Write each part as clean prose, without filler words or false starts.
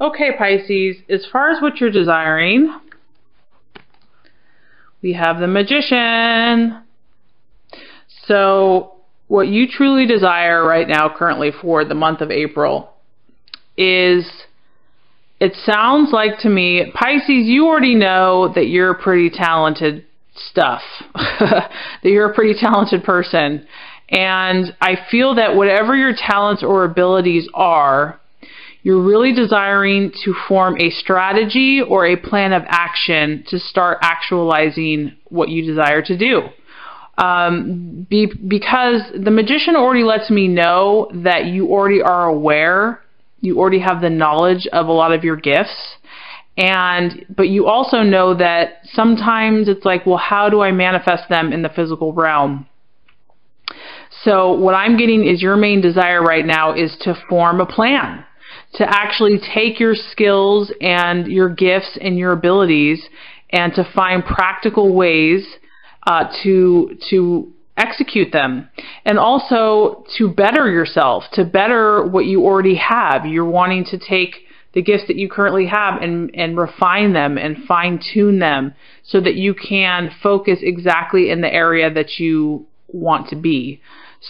Okay, Pisces, as far as what you're desiring, we have the Magician. So what you truly desire right now currently for the month of April is, it sounds like to me, Pisces, you already know that you're pretty talented stuff, that you're a pretty talented person. And I feel that whatever your talents or abilities are, you're really desiring to form a strategy or a plan of action to start actualizing what you desire to do. Because the Magician already lets me know that you already are aware, you already have the knowledge of a lot of your gifts, but you also know that sometimes it's like, well, how do I manifest them in the physical realm? So what I'm getting is your main desire right now is to form a plan, to actually take your skills and your gifts and your abilities and to find practical ways to execute them, and also to better yourself, to better what you already have. You're wanting to take the gifts that you currently have and refine them and fine tune them so that you can focus exactly in the area that you want to be.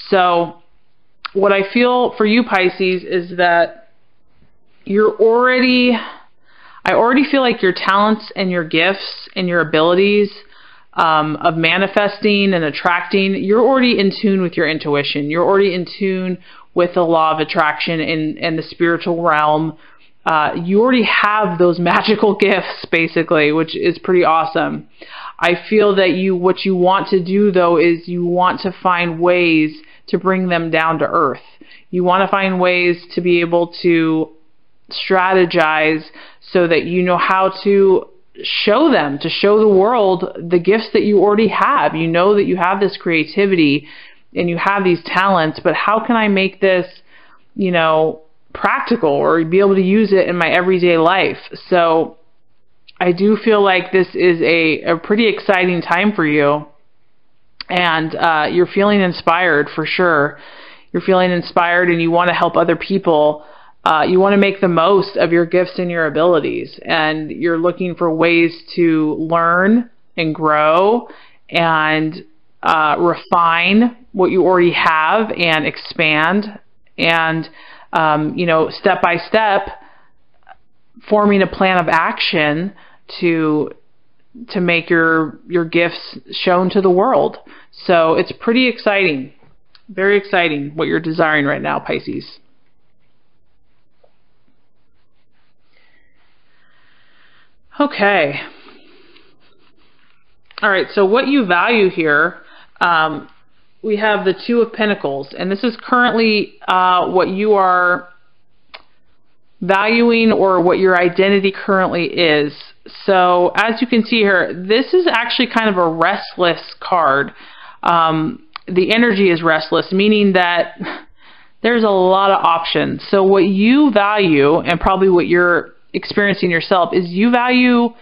So what I feel for you, Pisces, is that I already feel like your talents and your gifts and your abilities of manifesting and attracting, you're already in tune with your intuition. You're already in tune with the law of attraction and the spiritual realm. You already have those magical gifts, basically, which is pretty awesome. I feel that what you want to do, though, is you want to find ways to bring them down to earth. You want to find ways to be able to strategize so that you know how to show the world the gifts that you already have. You know that you have this creativity and you have these talents, but how can I make this, practical or be able to use it in my everyday life? So I do feel like this is a pretty exciting time for you, and you're feeling inspired for sure. You're feeling inspired and you want to help other people. You want to make the most of your gifts and your abilities, and you're looking for ways to learn and grow and refine what you already have and expand, and step by step forming a plan of action to make your gifts shown to the world. So it's pretty exciting, very exciting what you're desiring right now, Pisces. Okay. All right, so what you value here, we have the Two of Pentacles, and this is currently what you are valuing or what your identity currently is. So as you can see here, this is actually kind of a restless card. The energy is restless, meaning that there's a lot of options. So what you value, and probably what you're experiencing yourself, is you value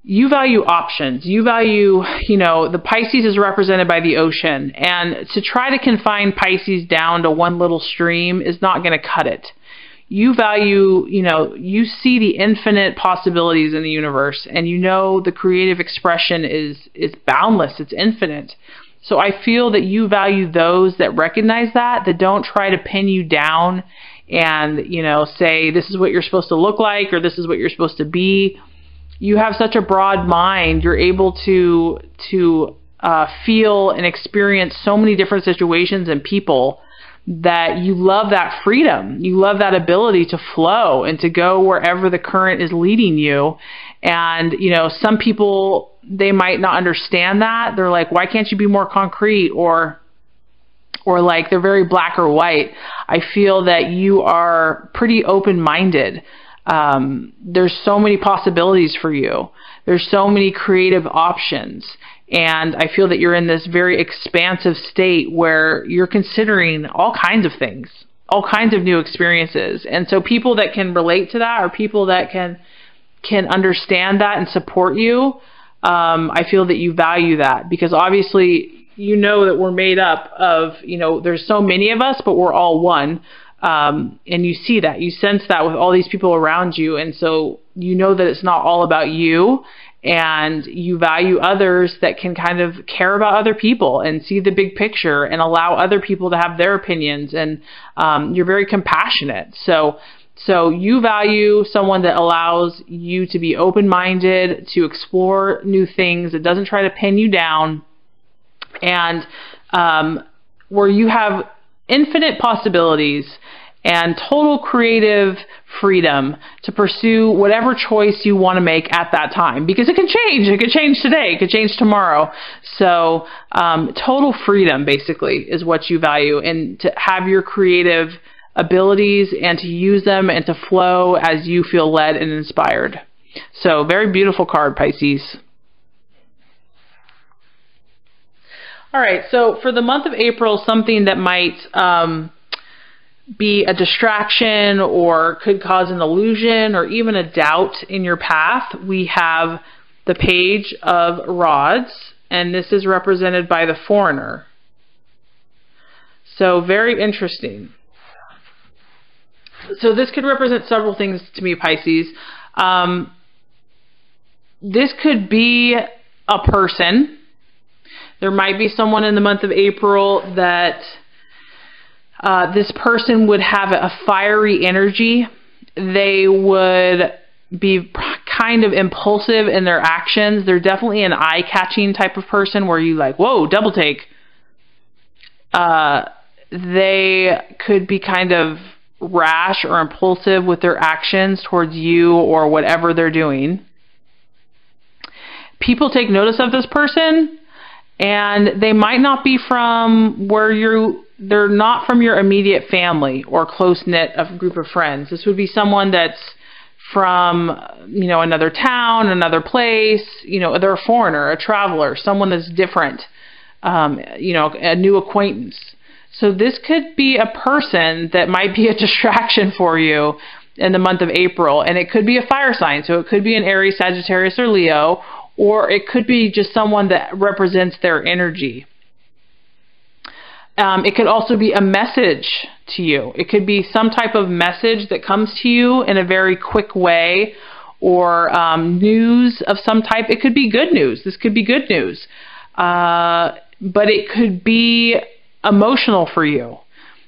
options. You value, the Pisces is represented by the ocean, and to try to confine Pisces down to one little stream is not going to cut it. You value, you see the infinite possibilities in the universe, and the creative expression is boundless, it's infinite. So I feel that you value those that recognize that don't try to pin you down and, say this is what you're supposed to look like or this is what you're supposed to be. You have such a broad mind. You're able to feel and experience so many different situations and people that you love that freedom. You love that ability to flow and to go wherever the current is leading you. And, some people, they might not understand that. They're like, why can't you be more concrete? Or like they're very black or white. I feel that you are pretty open-minded. There's so many possibilities for you. There's so many creative options. And I feel that you're in this very expansive state where you're considering all kinds of things, all kinds of new experiences. And so people that can relate to that, or people that can understand that and support you, I feel that you value that, because obviously that we're made up of, there's so many of us, but we're all one. And you see that, you sense that with all these people around you. And so you know that it's not all about you, and you value others that can kind of care about other people and see the big picture and allow other people to have their opinions. And you're very compassionate. So you value someone that allows you to be open-minded, to explore new things, that doesn't try to pin you down, and where you have infinite possibilities and total creative freedom to pursue whatever choice you want to make at that time, because it can change. It could change today. It could change tomorrow. So total freedom basically is what you value, and to have your creative abilities and to use them and to flow as you feel led and inspired. So very beautiful card, Pisces. All right, so for the month of April, something that might be a distraction or could cause an illusion or even a doubt in your path, we have the Page of Rods, and this is represented by the Foreigner. So very interesting. So this could represent several things to me, Pisces. This could be a person. There might be someone in the month of April that this person would have a fiery energy. They would be kind of impulsive in their actions. They're definitely an eye-catching type of person where you like, whoa, double take. They could be kind of rash or impulsive with their actions towards you or whatever they're doing. People take notice of this person, and they might not be from where they're not from your immediate family or close-knit group of friends. This would be someone that's from, another town, another place, they're a foreigner, a traveler, someone that's different, a new acquaintance. So this could be a person that might be a distraction for you in the month of April, and it could be a fire sign. So it could be an Aries, Sagittarius, or Leo, or it could be just someone that represents their energy. It could also be a message to you. It could be some type of message that comes to you in a very quick way, or news of some type. It could be good news. This could be good news. But it could be emotional for you.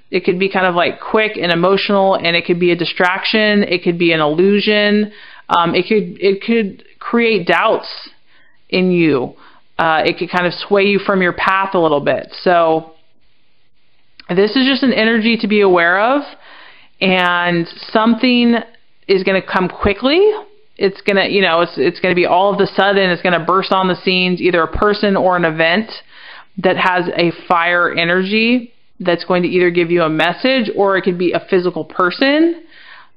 It could be kind of like quick and emotional, and it could be a distraction. It could be an illusion. It could create doubts in you. It could kind of sway you from your path a little bit. So this is just an energy to be aware of, and something is going to come quickly. It's going to, it's going to be all of a sudden, it's going to burst on the scenes, either a person or an event that has a fire energy that's going to either give you a message, or it could be a physical person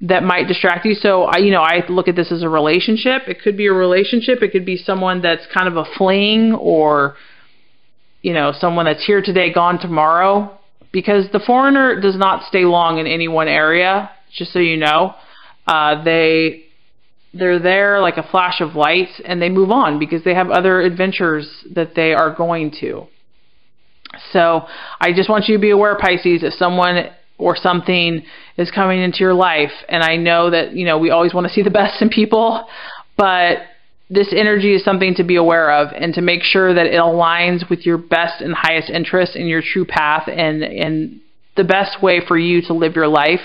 that might distract you. So I look at this as a relationship. It could be a relationship. It could be someone that's kind of a fling, or, someone that's here today, gone tomorrow, because the Foreigner does not stay long in any one area, just so you know. They're there like a flash of light, and they move on because they have other adventures that they are going to. So I just want you to be aware, Pisces, if someone or something is coming into your life, and I know that, we always want to see the best in people, but this energy is something to be aware of, and to make sure that it aligns with your best and highest interest in your true path and the best way for you to live your life.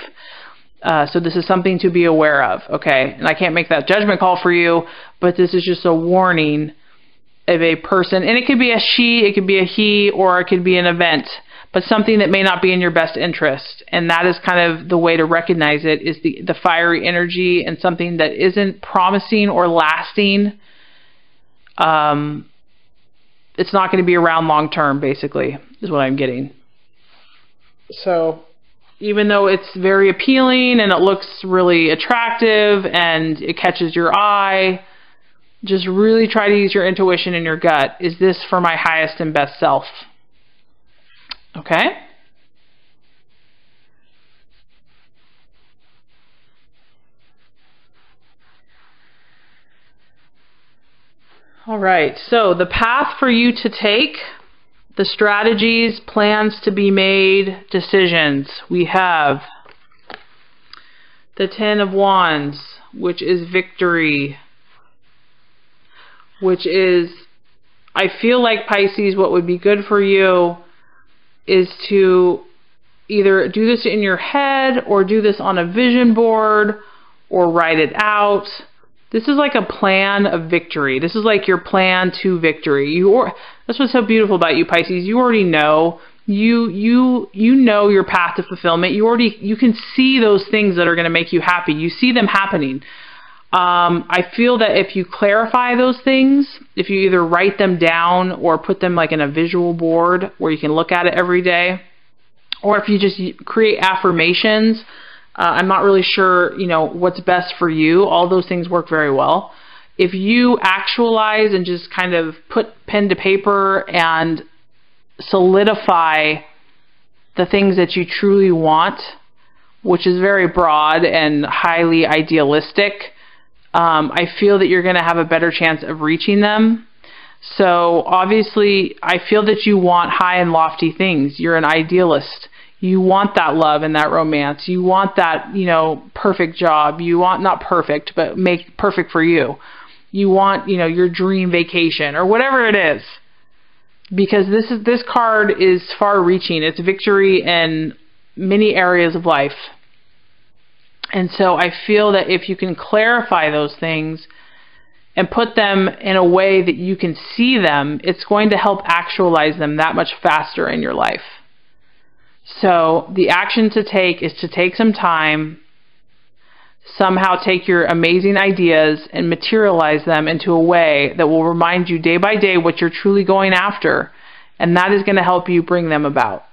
So this is something to be aware of, okay? And I can't make that judgment call for you, but this is just a warning of a person. And it could be a she, it could be a he, or it could be an event, but something that may not be in your best interest. And that is kind of the way to recognize it, is the fiery energy, and something that isn't promising or lasting. It's not going to be around long term, basically, is what I'm getting. So even though it's very appealing and it looks really attractive and it catches your eye, just really try to use your intuition and your gut. Is this for my highest and best self? Okay? All right, so the path for you to take, the strategies, plans to be made, decisions. We have the Ten of Wands, which is victory, which is, I feel like, Pisces, what would be good for you is to either do this in your head or do this on a vision board or write it out. This is like a plan of victory. This is like your plan to victory. That's what's so beautiful about you, Pisces. You already know. You know your path to fulfillment. You can see those things that are going to make you happy. You see them happening. I feel that if you clarify those things, if you either write them down or put them like in a visual board where you can look at it every day, or if you just create affirmations, I'm not really sure, what's best for you. All those things work very well. If you actualize and just kind of put pen to paper and solidify the things that you truly want, which is very broad and highly idealistic, I feel that you're going to have a better chance of reaching them. So obviously, I feel that you want high and lofty things. You're an idealist. You want that love and that romance. You want that, perfect job. You want, not perfect, but make perfect for you. You want, your dream vacation or whatever it is. Because this card is far-reaching. It's victory in many areas of life. And so I feel that if you can clarify those things and put them in a way that you can see them, it's going to help actualize them that much faster in your life. So the action to take is to take some time, somehow take your amazing ideas and materialize them into a way that will remind you day by day what you're truly going after, and that is going to help you bring them about.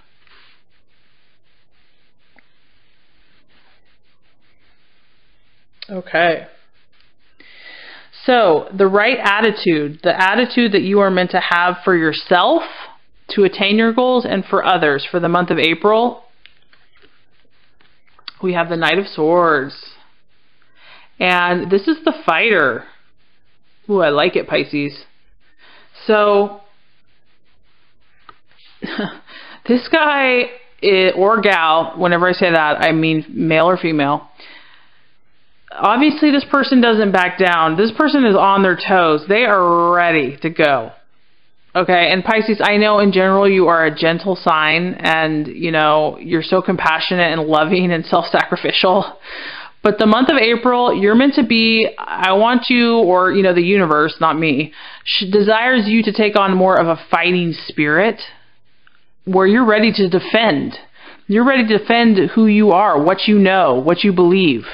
Okay. So the right attitude, the attitude that you are meant to have for yourself to attain your goals and for others for the month of April, we have the Knight of Swords. And this is the fighter. Ooh, I like it, Pisces. So this guy or gal, whenever I say that, I mean male or female. Obviously, this person doesn't back down. This person is on their toes. They are ready to go. Okay, and Pisces, I know in general you are a gentle sign and, you're so compassionate and loving and self-sacrificial. But the month of April, you're meant to be, I want you, or, the universe, not me, desires you to take on more of a fighting spirit where you're ready to defend. You're ready to defend who you are, what you know, what you believe.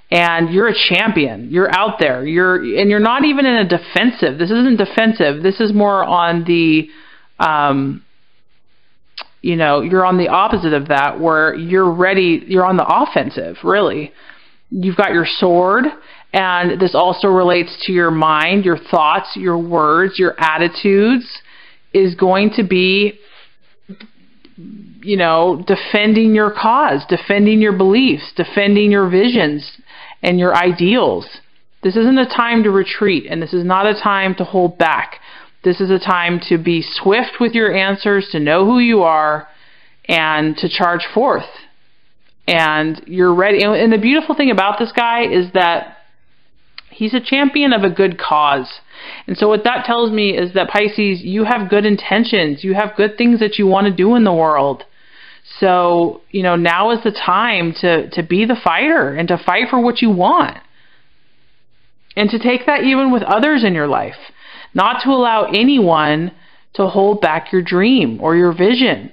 And you're a champion. You're out there. You're not even in a defensive. This isn't defensive. This is more on the, you're on the opposite of that, where you're ready. You're on the offensive, really. You've got your sword, and this also relates to your mind, your thoughts, your words, your attitudes is going to be, defending your cause, defending your beliefs, defending your visions and your ideals. This isn't a time to retreat, and this is not a time to hold back. This is a time to be swift with your answers, to know who you are, and to charge forth. And you're ready. And the beautiful thing about this guy is that he's a champion of a good cause. And so what that tells me is that, Pisces, you have good intentions. You have good things that you want to do in the world. So, now is the time to be the fighter and to fight for what you want. And to take that even with others in your life. Not to allow anyone to hold back your dream or your vision.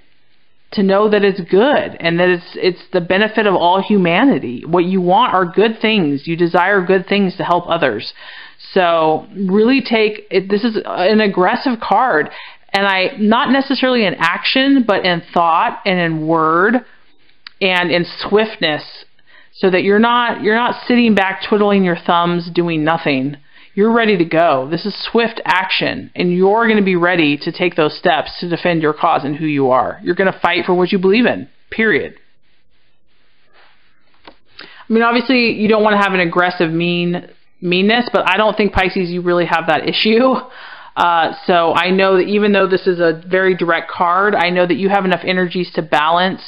To know that it's good and that it's the benefit of all humanity. What you want are good things. You desire good things to help others. So really take it. This is an aggressive card. And not necessarily in action, but in thought and in word and in swiftness, so that you're not sitting back twiddling your thumbs doing nothing. You're ready to go. This is swift action, and you're going to be ready to take those steps to defend your cause and who you are. You're going to fight for what you believe in, period. I mean, obviously, you don't want to have an aggressive meanness, but I don't think, Pisces, you really have that issue. So I know that even though this is a very direct card, I know that you have enough energies to balance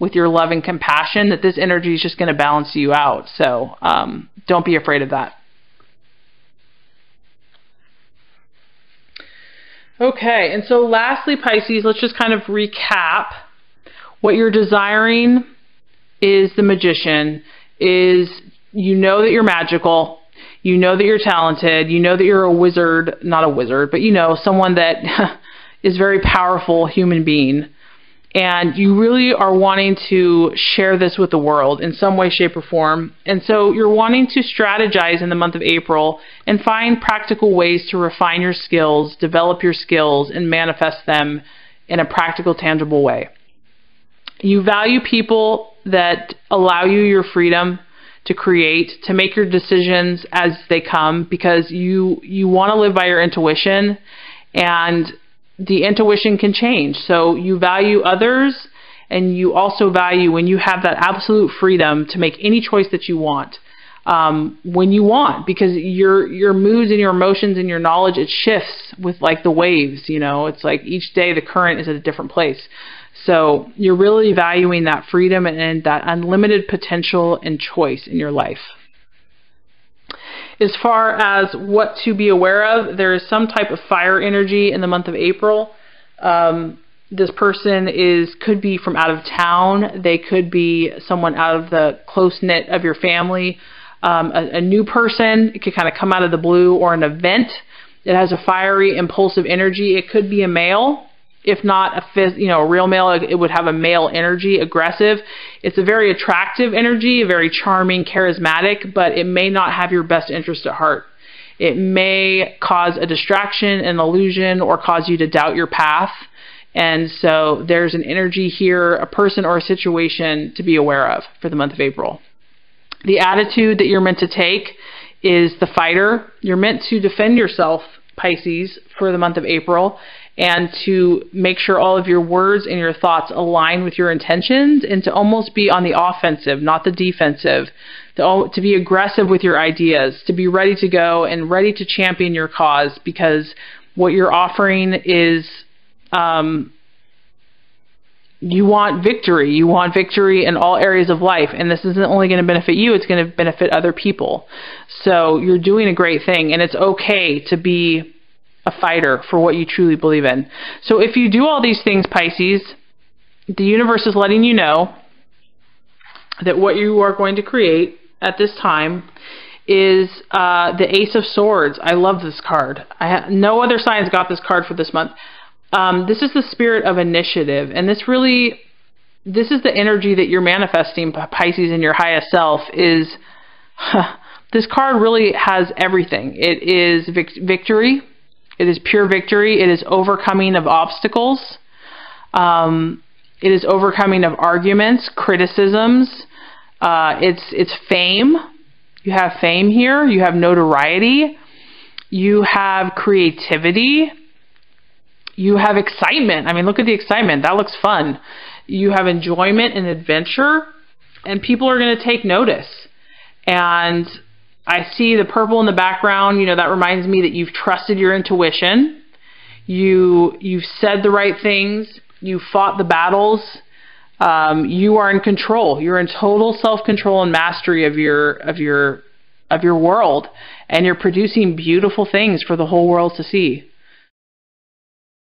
with your love and compassion, that this energy is just going to balance you out. So don't be afraid of that. Okay, and so lastly, Pisces, let's just kind of recap. What you're desiring is the Magician, is you know that you're magical, you know that you're talented, you know that you're a wizard, not a wizard, but you know, someone that is very powerful human being. And you really are wanting to share this with the world in some way, shape, or form. And so you're wanting to strategize in the month of April and find practical ways to refine your skills, develop your skills, and manifest them in a practical, tangible way. You value people that allow you your freedom to create, to make your decisions as they come, because you want to live by your intuition, and the intuition can change. So you value others, and you also value when you have that absolute freedom to make any choice that you want, when you want, because your moods and your emotions and your knowledge, it shifts with like the waves, you know, it's like each day the current is at a different place. So you're really valuing that freedom and that unlimited potential and choice in your life. As far as what to be aware of, there is some type of fire energy in the month of April. This person could be from out of town. They could be someone out of the close-knit of your family. A new person. It could kind of come out of the blue, or an event that has a fiery, impulsive energy. It could be a male. If not a real male, it would have a male energy, aggressive. It's a very attractive energy, very charming, charismatic, but it may not have your best interest at heart. It may cause a distraction, an illusion, or cause you to doubt your path. And so there's an energy here, a person or a situation to be aware of for the month of April. The attitude that you're meant to take is the fighter. You're meant to defend yourself, Pisces, for the month of April, and to make sure all of your words and your thoughts align with your intentions, and to almost be on the offensive, not the defensive, to be aggressive with your ideas, to be ready to go and ready to champion your cause, because what you're offering is you want victory. You want victory in all areas of life, and this isn't only going to benefit you, it's going to benefit other people. So you're doing a great thing, and it's okay to be a fighter for what you truly believe in. So if you do all these things, Pisces, the universe is letting you know that what you are going to create at this time is the Ace of Swords. I love this card. No other signs got this card for this month. This is the spirit of initiative, and this is the energy that you're manifesting, Pisces, in your highest self. This card really has everything. It is victory. It is pure victory. It is overcoming of obstacles. It is overcoming of arguments, criticisms. It's fame. You have fame here. You have notoriety. You have creativity. You have excitement. I mean, look at the excitement. That looks fun. You have enjoyment and adventure, and people are going to take notice. And I see the purple in the background. You know, that reminds me that you've trusted your intuition. You've said the right things. You fought the battles. You are in control. You're in total self-control and mastery of your world, and you're producing beautiful things for the whole world to see.